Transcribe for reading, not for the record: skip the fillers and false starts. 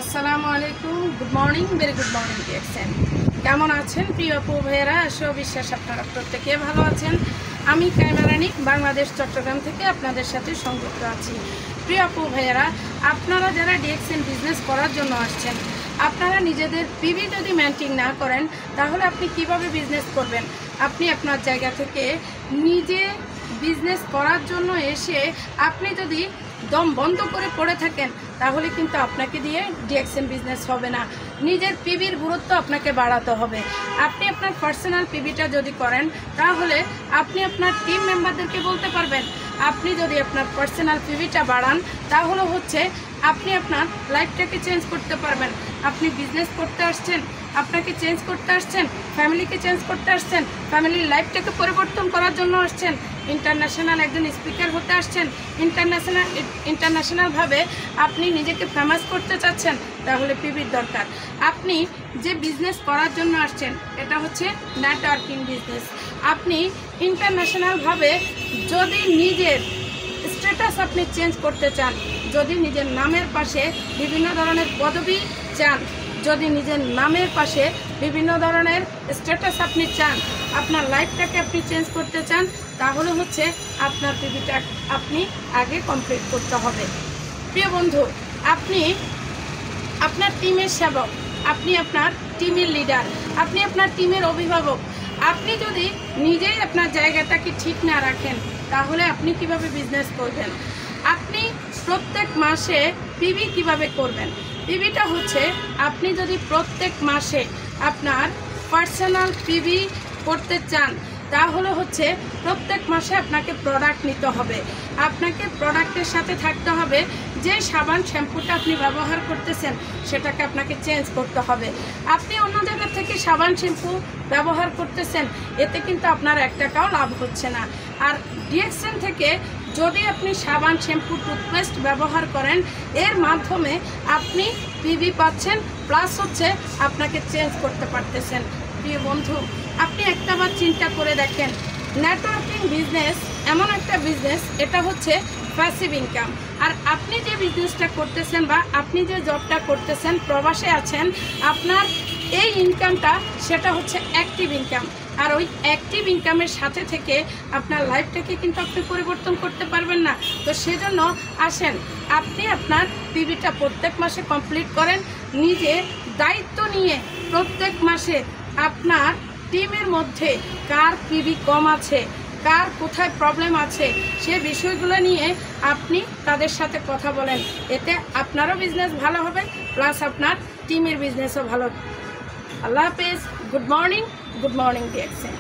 আসসালামু আলাইকুম, good morning, very good morning ডিয়ারসেন। কেমন আছেন প্রিয় আপু ভাইয়েরা? আশা বিশ্বাস আপনারা প্রত্যেকে ভালো আছেন। আমি কাইমা রানী বাংলাদেশ চট্টগ্রাম থেকে আপনাদের সাথে সংযুক্ত আছি। প্রিয় আপু ভাইয়েরা, আপনারা যারা ডিএক্সএন বিজনেস করার জন্য আসছেন, আপনারা নিজেদের পিভি যদি মেনটেন না করেন তাহলে আপনি কিভাবে বিজনেস করবেন? আপনি আপনার জায়গা থেকে নিজে বিজনেস করার জন্য এসে আপনি যদি দম বন্ধ করে পড়ে থাকেন তাহলে কিন্তু আপনাকে দিয়ে ডিএক্সএন বিজনেস হবে না। নিজের পিভির গুরুত্ব আপনাকে বাড়াতে হবে। আপনি আপনার পার্সোনাল পিভিটা যদি করেন তাহলে আপনি আপনার টিম মেম্বারদেরকে বলতে পারবেন। আপনি যদি আপনার পার্সোনাল পিভিটা বাড়ান তাহলে হচ্ছে আপনি আপনার লাইফটাকে চেঞ্জ করতে পারবেন। আপনি বিজনেস করতে আসছেন, আপনাকে চেঞ্জ করতে আসছেন, ফ্যামিলিকে চেঞ্জ করতে আসছেন, ফ্যামিলির লাইফটাকে পরিবর্তন করার জন্য আসছেন, ইন্টারন্যাশনাল একজন স্পিকার হতে আসছেন, ইন্টারন্যাশনালভাবে আপনি নিজেকে ফেমাস করতে চাচ্ছেন, তাহলে পিভির দরকার। আপনি যে বিজনেস করার জন্য আসছেন এটা হচ্ছে নেটওয়ার্কিং বিজনেস। আপনি ইন্টারন্যাশনালভাবে যদি নিজের স্ট্যাটাস আপনি চেঞ্জ করতে চান, যদি নিজের নামের পাশে বিভিন্ন ধরনের পদবি চান, যদি নিজের নামের পাশে বিভিন্ন ধরনের স্ট্যাটাস আপনি চান, আপনার লাইফটাকে আপনি চেঞ্জ করতে চান, তাহলে হচ্ছে আপনার পিভিটা আপনি আগে কমপ্লিট করতে হবে। প্রিয় বন্ধু, আপনি আপনার টিমের সেবক, আপনি আপনার টিমের লিডার, আপনি আপনার টিমের অভিভাবক। আপনি যদি নিজেই আপনার জায়গাটাকে ঠিক না রাখেন তাহলে আপনি কিভাবে বিজনেস করবেন? আপনি প্রত্যেক মাসে পিভি কিভাবে করবেন? পিভিটা হচ্ছে আপনি যদি প্রত্যেক মাসে আপনার পার্সোনাল পিভি করতে চান তাহলে হচ্ছে প্রত্যেক মাসে আপনাকে প্রোডাক্ট নিতে হবে। আপনাকে প্রোডাক্টের সাথে থাকতে হবে যে সাবান শ্যাম্পুটা আপনি ব্যবহার করতেছেন সেটাকে আপনাকে চেঞ্জ করতে হবে। আপনি অন্য জায়গা থেকে সাবান শ্যাম্পু ব্যবহার করতেছেন, এতে কিন্তু আপনার 1 টাকাও লাভ হচ্ছে না। আর ডিএক্সএন থেকে যদি আপনি সাবান শ্যাম্পু টুথপেস্ট ব্যবহার করেন, এর মাধ্যমে আপনি পিভি পাচ্ছেন, প্লাস হচ্ছে আপনাকে চেঞ্জ করতে পারতেছেন। প্রিয় বন্ধু, আপনি একটাবার চিন্তা করে দেখেন, নেটওয়ার্কিং বিজনেস এমন একটা বিজনেস, এটা হচ্ছে প্যাসিভ ইনকাম। আর আপনি যে বিজনেসটা করতেছেন বা আপনি যে জবটা করতেছেন, প্রবাসে আছেন, আপনার এই ইনকামটা সেটা হচ্ছে অ্যাক্টিভ ইনকাম। আর ওই অ্যাক্টিভ ইনকামের সাথে থেকে আপনার লাইফটাকে কিন্তু আপনি পরিবর্তন করতে পারবেন না। তো সেজন্য আসেন, আপনি আপনার পিভিটা প্রত্যেক মাসে কমপ্লিট করেন। নিজে দায়িত্ব নিয়ে প্রত্যেক মাসে আপনার টিমের মধ্যে কার পিভি কম আছে, কার কোথায় প্রবলেম আছে, সে বিষয়গুলো নিয়ে আপনি তাদের সাথে কথা বলেন। এতে আপনারও বিজনেস ভালো হবে, প্লাস আপনার টিমের বিজনেসও ভালো। আল্লাহ হাফেজ। Good morning ডিয়ারসেন।